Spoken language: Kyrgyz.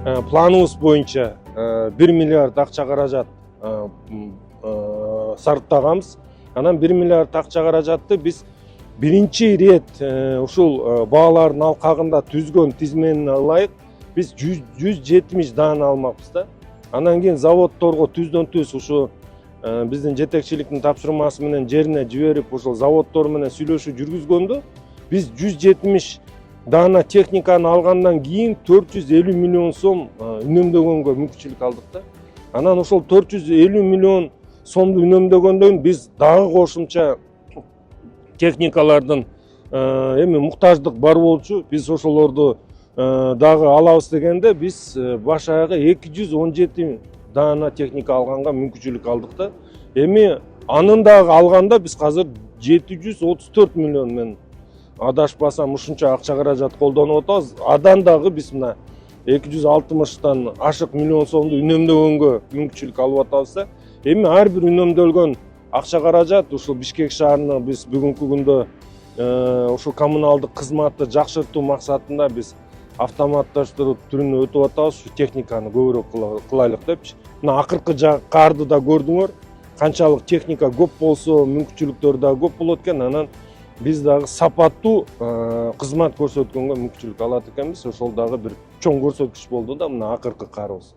планыбыз боюнча 1 миллиард акча каражат сарптаганбыз. Анан 1 миллиард акча каражатты биз биринчи ирет ушул баалардын алкагында түзгөн тизменине ылайык биз 170 даана алмакпыз да. Анан кийин заводдорго түздөн түз ушу биздин жетекчиликтин тапшырмасы менен жерине жиберип ушул заводдор менен сүйлөшүү жүргүзгөндө биз 170 даана техниканы алгандан кийин 450 миллион сом үнөмдөгөнгө мүмкүнчүлүк алдык да. Анан ошол 450 миллион сомду үнөмдөгөндөн биз дагы кошумча техникалардын эми муктаждык бар болчу. Биз ошолорду дагы алабыз дегенде биз баш аягы 217 даана техника алганга мүмкүнчүлүк алдык да. Эми анын дагы алганда биз азыр 734 миллион мен адашпасам ушунча акча каражат колдонуп атабыз. Адан дагы биз мына 260 ашык миллион сомду үнөмдөгөнгө мүмкүнчүлүк алып атабыз да. Эми ар бир үнөмдөлгөн акча каражат ушул Бишкек шаарына биз бүгүнкү күндө ушул коммуналдык кызматты жакшыртуу максатында биз автоматташтыруу түрүнө өтүп атабыз. Ушу техниканы көбүрөөк кылайлык депчи. Мына акыркы карды да көрдүңөр. Канчалык техника көп болсо мүмкүнчүлүктөр да көп болот экен. Анан биз дагы сапаттуу кызмат көрсөткөнгө мүмкүнчүлүк алат экенбиз. Ошол дагы бир чоң көрсөткүч болду да мына акыркы карыбыз.